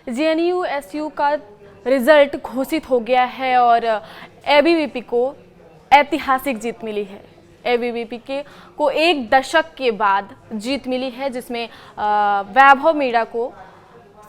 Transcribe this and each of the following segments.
JNU-SU का result घोषित हो गया है और एबीवीपी को ऐतिहासिक जीत मिली है। एबीवीपी को एक दशक के बाद जीत मिली है, जिसमें वैभव मीणा को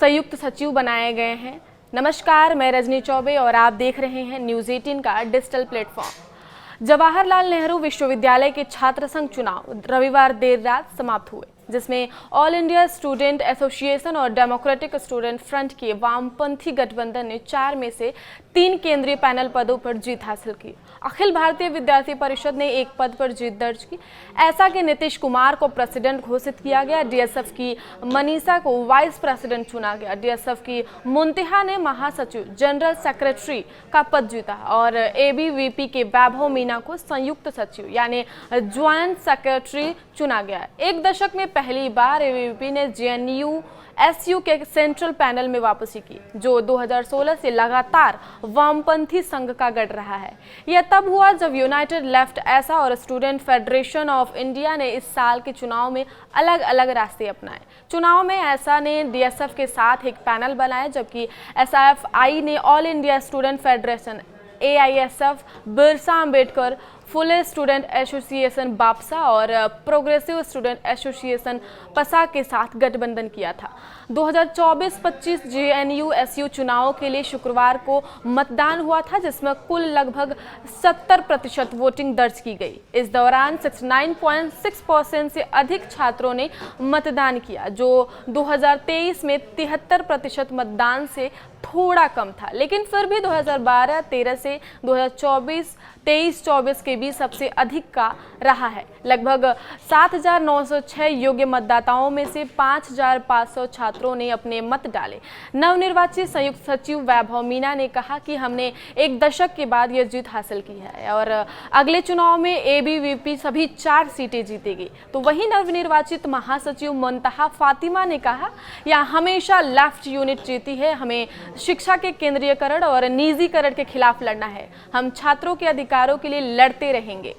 संयुक्त सचिव बनाए गए हैं। नमस्कार, मैं रजनी चौबे और आप देख रहे हैं न्यूज़ 18 का डिजिटल प्लेटफॉर्म। जवाहरलाल नेहरू विश्वविद्यालय के छात्र संघ चुनाव रविवार देर रात समाप्त हुए, जिसमें ऑल इंडिया स्टूडेंट एसोसिएशन और डेमोक्रेटिक स्टूडेंट फ्रंट के वामपंथी गठबंधन ने 4 में से 3 केंद्रीय पैनल पदों पर जीत हासिल की। अखिल भारतीय विद्यार्थी परिषद ने 1 पद पर जीत दर्ज की। ऐसा के नीतीश कुमार को प्रेसिडेंट घोषित किया गया। डीएसएफ की मनीषा को वाइस प्रेसिडेंट चुना गया। डीएसएफ की मुंतिहा ने महासचिव जनरल सेक्रेटरी का पद जीता और एबीवीपी के वैभव मीणा को संयुक्त सचिव यानी ज्वाइंट सेक्रेटरी चुना गया। एक दशक में पहली बार एबीवीपी ने जेएनयू-एसयू के सेंट्रल पैनल में वापसी की, जो 2016 से लगातार वामपंथी संघ का गढ़ रहा है। यह तब हुआ जब यूनाइटेड लेफ्ट ऐसा और स्टूडेंट फेडरेशन ऑफ इंडिया ने इस साल के चुनाव में अलग अलग रास्ते अपनाए। चुनाव में ऐसा ने डीएसएफ के साथ एक पैनल बनाया, जबकि एसएफआई ने All India Student Federation AISF, Birsa Ambedkar Phule Student Association BAPSA और प्रोग्रेसिव स्टूडेंट एसोसिएशन पसा के साथ गठबंधन किया था। 2024-25 जेएनयू-एसयू चुनावों के लिए शुक्रवार को मतदान हुआ था, जिसमें कुल लगभग 70% वोटिंग दर्ज की गई। इस दौरान 69.6% से अधिक छात्रों ने मतदान किया, जो 2023 में 73% मतदान से थोड़ा कम था, लेकिन फिर भी 2012-13 से 2024-23-24 के बीच सबसे अधिक का रहा है। लगभग 7,906 योग्य मतदाताओं में से 5,500 छात्रों ने अपने मत डाले। नवनिर्वाचित संयुक्त सचिव वैभव मीणा ने कहा कि हमने एक दशक के बाद यह जीत हासिल की है और अगले चुनाव में एबीवीपी सभी 4 सीटें जीतेगी। तो वहीं नवनिर्वाचित महासचिव मुंतहा फातिमा ने कहा, यह हमेशा लेफ्ट यूनिट जीती है। हमें शिक्षा के केंद्रीयकरण और निजीकरण के खिलाफ लड़ना है। हम छात्रों के अधिकारों के लिए लड़ते रहेंगे।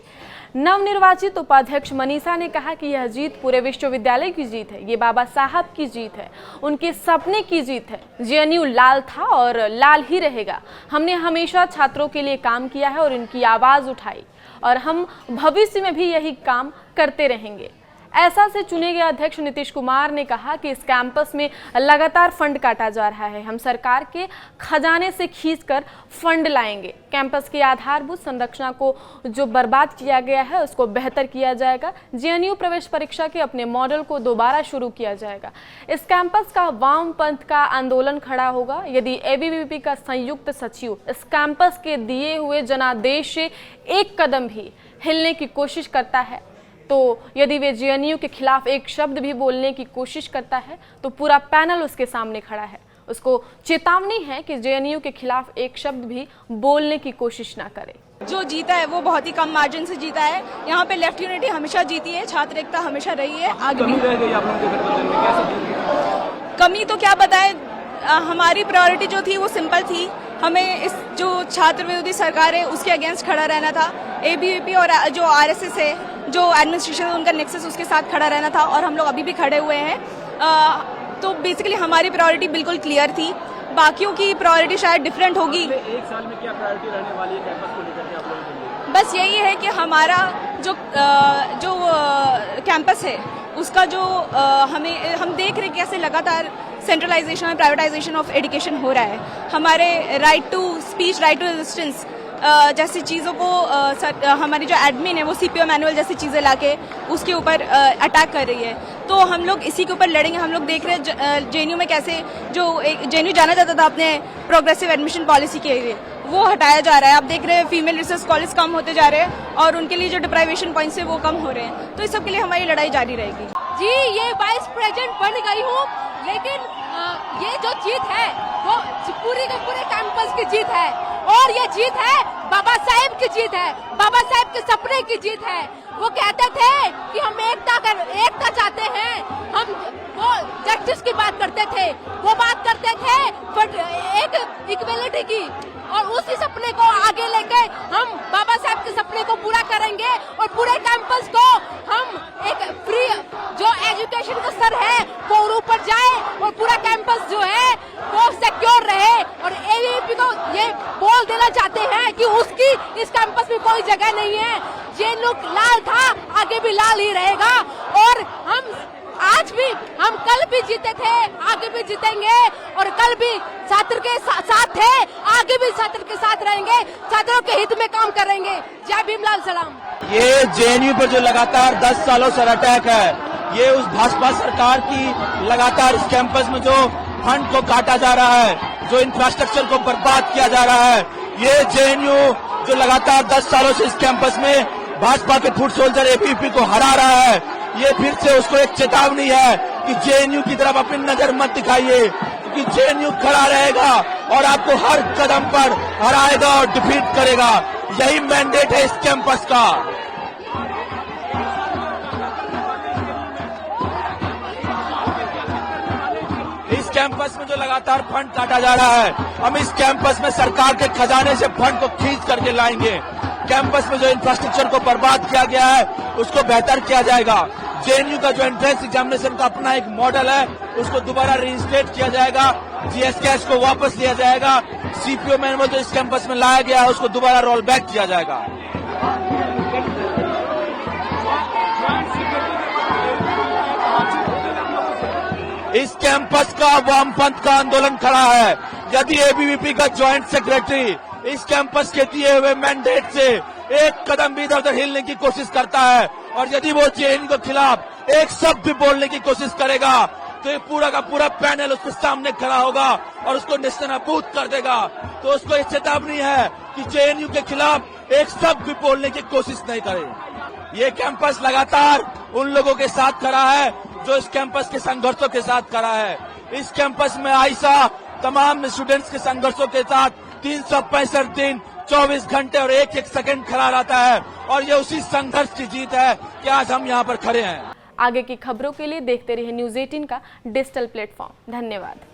नवनिर्वाचित उपाध्यक्ष मनीषा ने कहा कि यह जीत पूरे विश्वविद्यालय की जीत है। ये बाबा साहब की जीत है, उनके सपने की जीत है। जेएनयू लाल था और लाल ही रहेगा। हमने हमेशा छात्रों के लिए काम किया है और उनकी आवाज़ उठाई और हम भविष्य में भी यही काम करते रहेंगे। ऐसा से चुने गए अध्यक्ष नीतीश कुमार ने कहा कि इस कैंपस में लगातार फंड काटा जा रहा है। हम सरकार के खजाने से खींचकर फंड लाएंगे। कैंपस की आधारभूत संरचना को जो बर्बाद किया गया है, उसको बेहतर किया जाएगा। जेएनयू प्रवेश परीक्षा के अपने मॉडल को दोबारा शुरू किया जाएगा। इस कैंपस का वामपंथ का आंदोलन खड़ा होगा। यदि एबीवीपी का संयुक्त सचिव इस कैंपस के दिए हुए जनादेश से एक कदम भी हिलने की कोशिश करता है, तो यदि वे जेएनयू के खिलाफ एक शब्द भी बोलने की कोशिश करता है, तो पूरा पैनल उसके सामने खड़ा है। उसको चेतावनी है कि जेएनयू के खिलाफ एक शब्द भी बोलने की कोशिश ना करे। जो जीता है वो बहुत ही कम मार्जिन से जीता है। यहाँ पे लेफ्ट यूनिटी हमेशा जीती है, छात्र एकता हमेशा रही है। आगे भी कमी तो क्या बताएं, हमारी प्रायोरिटी जो थी वो सिंपल थी। हमें इस जो छात्र विरोधी सरकार है उसके अगेंस्ट खड़ा रहना था। एबीवीपी और जो आरएसएस है, जो एडमिनिस्ट्रेशन है, उनका नेक्सस, उसके साथ खड़ा रहना था और हम लोग अभी भी खड़े हुए हैं। तो बेसिकली हमारी प्रायोरिटी बिल्कुल क्लियर थी। बाकियों की प्रायोरिटी शायद डिफरेंट होगी। एक साल में क्या प्रायोरिटी रहने वाली है कैंपस को लेकर के आप लोगों के लिए? बस यही है कि हमारा जो कैंपस है उसका जो हम देख रहे हैं कैसे लगातार सेंट्रलाइजेशन और प्राइवेटाइजेशन ऑफ एजुकेशन हो रहा है। हमारे right to speech, right to resistance जैसी चीज़ों को हमारी जो एडमिन है वो सीपीओ मैनुअल जैसी चीज़ें लाके उसके ऊपर अटैक कर रही है। तो हम लोग इसी के ऊपर लड़ेंगे। हम लोग देख रहे हैं जेएनयू में कैसे जो जेएनयू जाना जाता था अपने प्रोग्रेसिव एडमिशन पॉलिसी के लिए, वो हटाया जा रहा है। आप देख रहे हैं फीमेल रिसर्च कॉलेज कम होते जा रहे हैं और उनके लिए जो डिप्राइवेशन पॉइंट्स है वो कम हो रहे हैं। तो इस सब के लिए हमारी लड़ाई जारी रहेगी। जी, ये वाइस प्रेसिडेंट बन गई हूँ, लेकिन ये जो जीत है वो पूरी के पूरे कैंपस की जीत है और ये जीत है बाबा साहेब की जीत है, बाबा साहेब के सपने की जीत है। वो कहते थे कि हम एकता चाहते हैं, हम वो जस्टिस की बात करते थे, वो बात करते थे एक इक्वलिटी की, और उसी सपने को आगे लेके हम बाबा साहब के सपने को पूरा करेंगे और पूरे कैंपस को हम एक फ्री जो एजुकेशन का स्तर है वो ऊपर जाए और पूरा कैंपस जो है वो है कि उसकी इस कैंपस में कोई जगह नहीं है। जेएनयू लाल था, आगे भी लाल ही रहेगा। और हम आज भी, हम कल भी जीते थे, आगे भी जीतेंगे और कल भी छात्र के साथ थे, आगे भी छात्र के साथ रहेंगे, छात्रों के हित में काम करेंगे। जय भीम, लाल सलाम। ये जेएनयू पर जो लगातार 10 सालों से अटैक है, ये उस भाजपा सरकार की लगातार इस कैंपस में जो फंड को काटा जा रहा है, जो इंफ्रास्ट्रक्चर को बर्बाद किया जा रहा है, ये जेएनयू जो लगातार 10 सालों से इस कैंपस में भाजपा के फुट सोल्जर एबीवीपी को हरा रहा है, ये फिर से उसको एक चेतावनी है कि जेएनयू की तरफ अपनी नजर मत दिखाइए, क्योंकि जेएनयू खड़ा रहेगा और आपको हर कदम पर हराएगा और डिफीट करेगा। यही मैंडेट है इस कैंपस का। इस कैंपस में जो लगातार फंड काटा जा रहा है, हम इस कैंपस में सरकार के खजाने से फंड को खींच करके लाएंगे। कैंपस में जो इंफ्रास्ट्रक्चर को बर्बाद किया गया है, उसको बेहतर किया जाएगा। जेएनयू का जो एंट्रेंस एग्जामिनेशन का अपना एक मॉडल है, उसको दोबारा रीइंस्टेट किया जाएगा। जीएसकेएस को वापस लिया जाएगा। सीपीओ मैनुअल जो इस कैंपस में लाया गया है, उसको दोबारा रोल बैक किया जाएगा। इस कैंपस का वामपंथ का आंदोलन खड़ा है। यदि एबीवीपी का ज्वाइंट सेक्रेटरी इस कैंपस के दिए हुए मैंडेट से एक कदम भी इधर उधर हिलने की कोशिश करता है और यदि वो जेएनयू के खिलाफ एक शब्द भी बोलने की कोशिश करेगा, तो ये पूरा का पूरा पैनल उसके सामने खड़ा होगा और उसको नेस्तनाबूद कर देगा। तो उसको एक चेतावनी है कि जेएनयू के खिलाफ एक शब्द भी बोलने की कोशिश नहीं करे। ये कैंपस लगातार उन लोगों के साथ खड़ा है जो इस कैंपस के संघर्षों के साथ खड़ा है। इस कैंपस में आयशा तमाम स्टूडेंट्स के संघर्षों के साथ 365 दिन 24 घंटे और एक एक सेकंड खड़ा रहता है और ये उसी संघर्ष की जीत है कि आज हम यहाँ पर खड़े हैं। आगे की खबरों के लिए देखते रहिए न्यूज़ 18 का डिजिटल प्लेटफॉर्म। धन्यवाद।